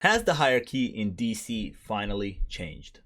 Has the hierarchy in DC finally changed?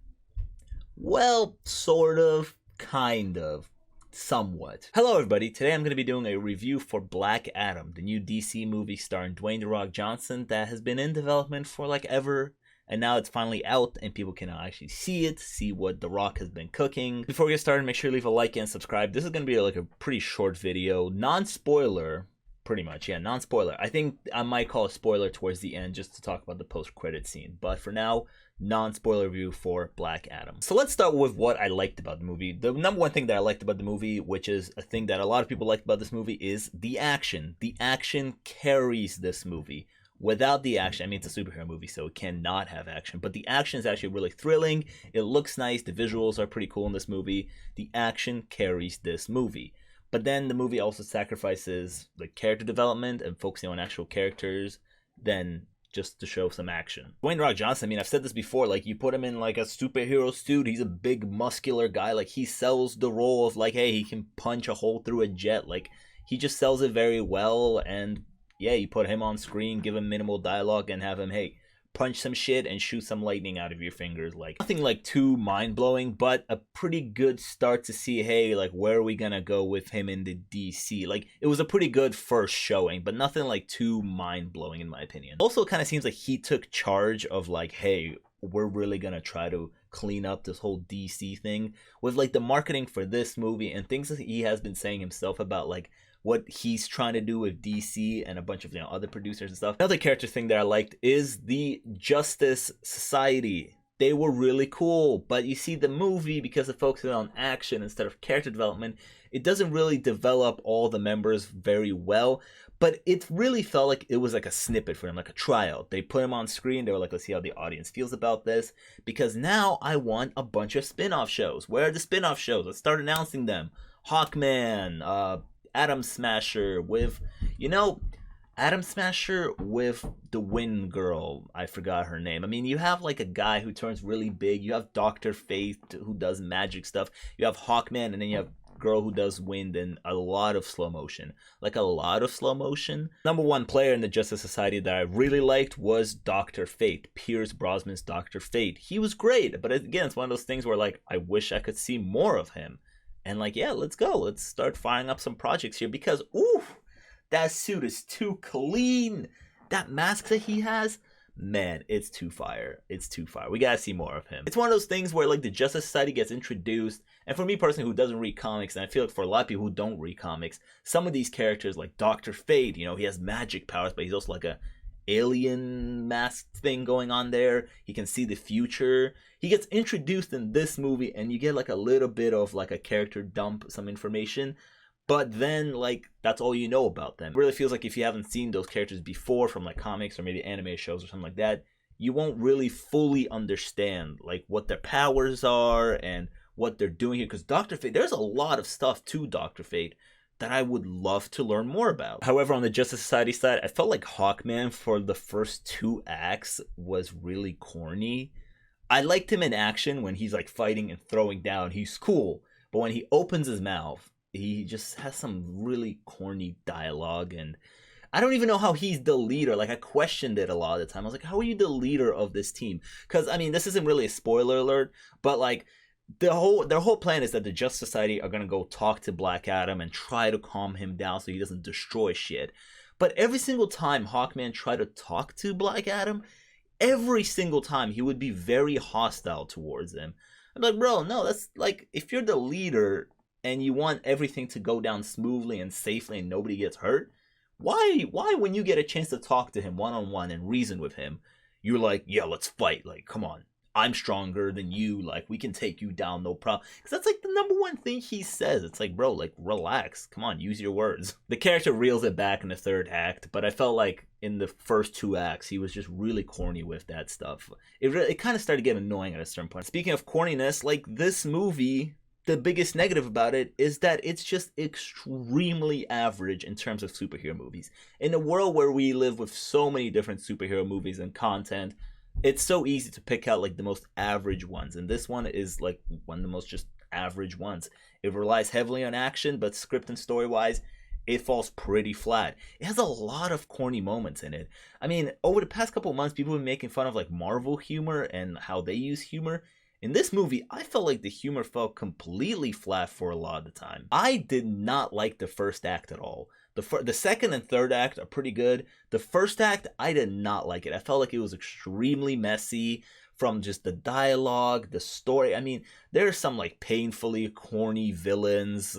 Well, sort of, kind of, somewhat. Hello everybody, today I'm going to be doing a review for Black Adam, the new DC movie starring Dwayne The Rock Johnson that has been in development for like ever, and now it's finally out and people can actually see it, see what The Rock has been cooking. Before we get started, make sure you leave a like and subscribe. This is going to be like a pretty short video, non-spoiler. Pretty much, yeah, non-spoiler. I think I might call a spoiler towards the end just to talk about the post-credit scene. But for now, non-spoiler review for Black Adam. So let's start with what I liked about the movie. The number one thing that I liked about the movie, which is a thing that a lot of people liked about this movie, is the action. The action carries this movie. Without the action, I mean, it's a superhero movie, so it cannot have action. But the action is actually really thrilling. It looks nice. The visuals are pretty cool in this movie. The action carries this movie. But then the movie also sacrifices the character development and focusing on actual characters than just to show some action. Dwayne The Rock Johnson, I mean, I've said this before, like, you put him in like a superhero suit, he's a big muscular guy, like, he sells the role of like, hey, he can punch a hole through a jet, like, he just sells it very well. And yeah, you put him on screen, give him minimal dialogue, and have him, hey, punch some shit and shoot some lightning out of your fingers. Like, nothing like too mind-blowing, but a pretty good start to see, hey, like, where are we gonna go with him in the DC? Like, it was a pretty good first showing, but nothing like too mind-blowing in my opinion. Also, it kind of seems like he took charge of like, hey, we're really gonna try to clean up this whole DC thing with like the marketing for this movie and things that he has been saying himself about like what he's trying to do with DC and a bunch of other producers and stuff. Another character thing that I liked is the Justice Society. They were really cool, but you see the movie, because it focuses on action instead of character development, it doesn't really develop all the members very well, but it really felt like it was like a snippet for them, like a tryout. They put him on screen, they were like, let's see how the audience feels about this, because now I want a bunch of spin-off shows. Where are the spin-off shows? Let's start announcing them. Hawkman, Atom Smasher with, Atom Smasher with the Wind Girl. I forgot her name. I mean, you have like a guy who turns really big. You have Dr. Fate who does magic stuff. You have Hawkman, and then you have girl who does wind and a lot of slow motion. Like a lot of slow motion. Number one player in the Justice Society that I really liked was Dr. Fate. Pierce Brosnan's Dr. Fate. He was great, but again, it's one of those things where like I wish I could see more of him. And like, yeah, let's go. Let's start firing up some projects here because, oof, that suit is too clean. That mask that he has, man, it's too fire. It's too fire. We gotta see more of him. It's one of those things where like the Justice Society gets introduced, and for me personally, who doesn't read comics, and I feel like for a lot of people who don't read comics, some of these characters like Dr. Fate, he has magic powers, but he's also like a alien mask thing going on there. He can see the future. He gets introduced in this movie and you get like a little bit of like a character dump, some information, but then like that's all you know about them. It really feels like if you haven't seen those characters before from like comics or maybe anime shows or something like that, you won't really fully understand like what their powers are and what they're doing here, because Dr. Fate, there's a lot of stuff to Dr. Fate that I would love to learn more about. However, on the Justice Society side, I felt like Hawkman for the first 2 acts was really corny. I liked him in action when he's like fighting and throwing down. He's cool. But when he opens his mouth, he just has some really corny dialogue. And I don't even know how he's the leader. Like, I questioned it a lot of the time. I was like, how are you the leader of this team? Because, I mean, this isn't really a spoiler alert, but like, their whole plan is that the Justice Society are gonna go talk to Black Adam and try to calm him down so he doesn't destroy shit. But every single time Hawkman tried to talk to Black Adam, every single time he would be very hostile towards him. I'm like, bro, no, that's like, if you're the leader and you want everything to go down smoothly and safely and nobody gets hurt, why when you get a chance to talk to him one-on-one and reason with him, you're like, yeah, let's fight, like, come on, I'm stronger than you, like, we can take you down, no problem. Because that's like the number one thing he says. It's like, bro, like, relax, come on, use your words. The character reels it back in the 3rd act, but I felt like in the first 2 acts he was just really corny with that stuff. It kind of started getting annoying at a certain point. Speaking of corniness, like, this movie, the biggest negative about it is that it's just extremely average in terms of superhero movies. In a world where we live with so many different superhero movies and content, it's so easy to pick out like the most average ones, and this one is like one of the most just average ones. It relies heavily on action, but script and story wise, it falls pretty flat. It has a lot of corny moments in it. I mean, over the past couple of months, people have been making fun of like Marvel humor and how they use humor. In this movie, I felt like the humor fell completely flat for a lot of the time. I did not like the first act at all. The second and third act are pretty good. The first act, I did not like it. I felt like it was extremely messy from just the dialogue, the story. I mean, there are some like painfully corny villains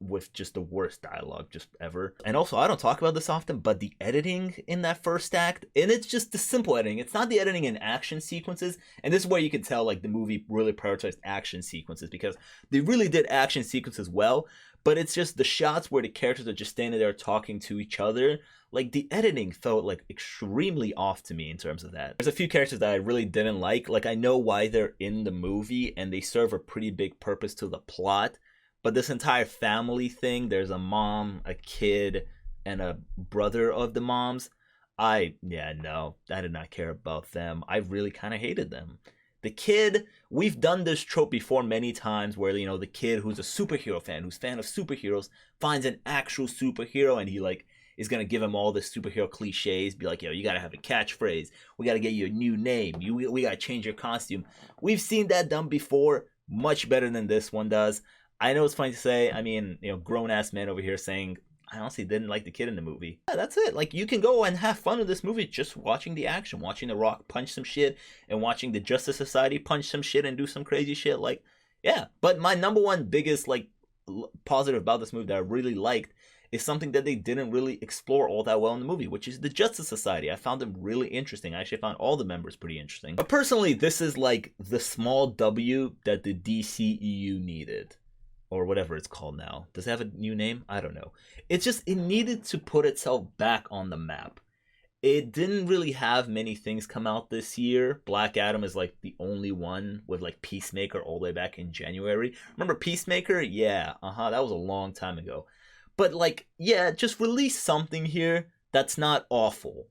with just the worst dialogue just ever. And also, I don't talk about this often, but the editing in that first act, and it's just the simple editing. It's not the editing in action sequences. And this is where you can tell like the movie really prioritized action sequences, because they really did action sequences well, but it's just the shots where the characters are just standing there talking to each other. Like, the editing felt like extremely off to me in terms of that. There's a few characters that I really didn't like. Like, I know why they're in the movie and they serve a pretty big purpose to the plot, but this entire family thing, there's a mom, a kid, and a brother of the mom's. I did not care about them. I really kind of hated them. The kid, we've done this trope before many times where, you know, the kid who's a superhero fan, who's a fan of superheroes, finds an actual superhero and he, like, is going to give him all the superhero cliches, be like, yo, you got to have a catchphrase. We got to get you a new name. We got to change your costume. We've seen that done before, much better than this one does. I know it's funny to say, I mean, you know, grown-ass man over here saying, I honestly didn't like the kid in the movie. Yeah, that's it. Like, you can go and have fun with this movie just watching the action, watching The Rock punch some shit, and watching the Justice Society punch some shit and do some crazy shit. Like, yeah. But my number one biggest, like, positive about this movie that I really liked is something that they didn't really explore all that well in the movie, which is the Justice Society. I found them really interesting. I actually found all the members pretty interesting. But personally, this is like the small W that the DCEU needed. Or whatever it's called now. Does it have a new name? I don't know. It's just, it needed to put itself back on the map. It didn't really have many things come out this year. Black Adam is like the only one, with like Peacemaker all the way back in January. Remember Peacemaker? Yeah, that was a long time ago. But like, yeah, just release something here that's not awful.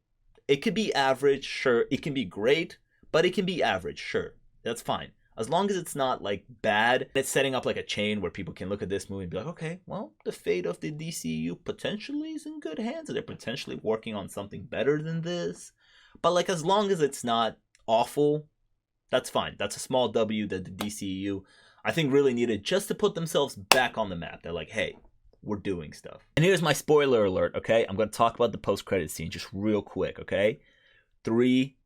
It could be average, sure. It can be great, but it can be average, sure. That's fine. As long as it's not like bad, it's setting up like a chain where people can look at this movie and be like, okay, well, the fate of the DCU potentially is in good hands. They're potentially working on something better than this. But like, as long as it's not awful, that's fine. That's a small W that the DCU, I think, really needed just to put themselves back on the map. They're like, hey, we're doing stuff. And here's my spoiler alert, okay? I'm going to talk about the post-credit scene just real quick, okay? 3,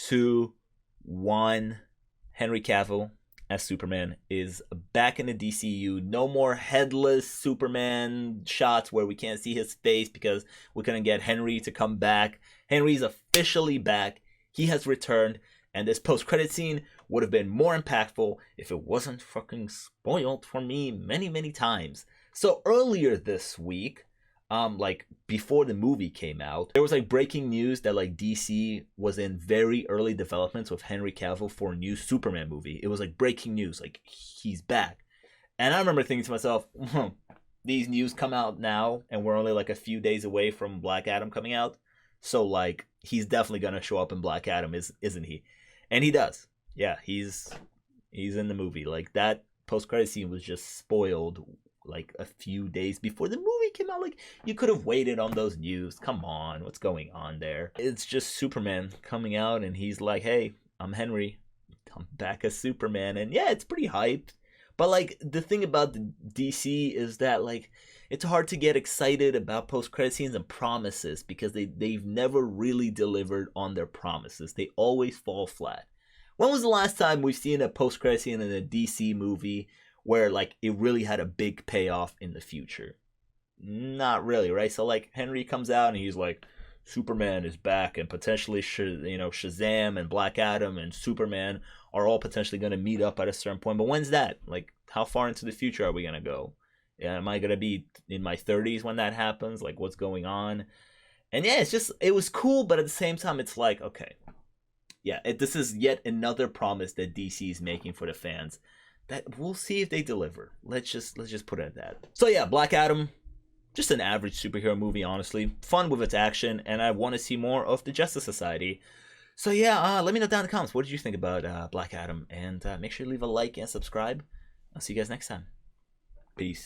2, 1... Henry Cavill as Superman is back in the DCU. No more headless Superman shots where we can't see his face because we couldn't get Henry to come back. Henry's officially back. He has returned. And this post-credit scene would have been more impactful if it wasn't fucking spoiled for me many, many times. So earlier this week, like before the movie came out, there was like breaking news that like DC was in very early developments with Henry Cavill for a new Superman movie. It was like breaking news, like he's back. And I remember thinking to myself, these news come out now and we're only like a few days away from Black Adam coming out. So like, he's definitely going to show up in Black Adam, isn't he? And he does. Yeah, he's in the movie. Like, that post-credit scene was just spoiled like a few days before the movie came out. Like, you could have waited on those news. Come on, what's going on there? It's just Superman coming out and he's like, hey, I'm Henry, I'm back as Superman. And yeah, it's pretty hyped. But like, the thing about the DC is that like, it's hard to get excited about post-credit scenes and promises because they've never really delivered on their promises. They always fall flat. When was the last time we've seen a post-credit scene in a DC movie where like it really had a big payoff in the future? Not really, right? So like, Henry comes out and he's like, Superman is back, and potentially Shazam and Black Adam and Superman are all potentially going to meet up at a certain point. But when's that? Like, how far into the future are we going to go? Yeah, am I going to be in my 30s when that happens? Like, what's going on? And yeah, it was cool, but at the same time, it's like, okay, yeah, this is yet another promise that DC is making for the fans that we'll see if they deliver. Let's just put it at that. So yeah, Black Adam, just an average superhero movie, honestly. Fun with its action, and I want to see more of the Justice Society. So yeah, let me know down in the comments, what did you think about Black Adam? And make sure to leave a like and subscribe. I'll see you guys next time. Peace.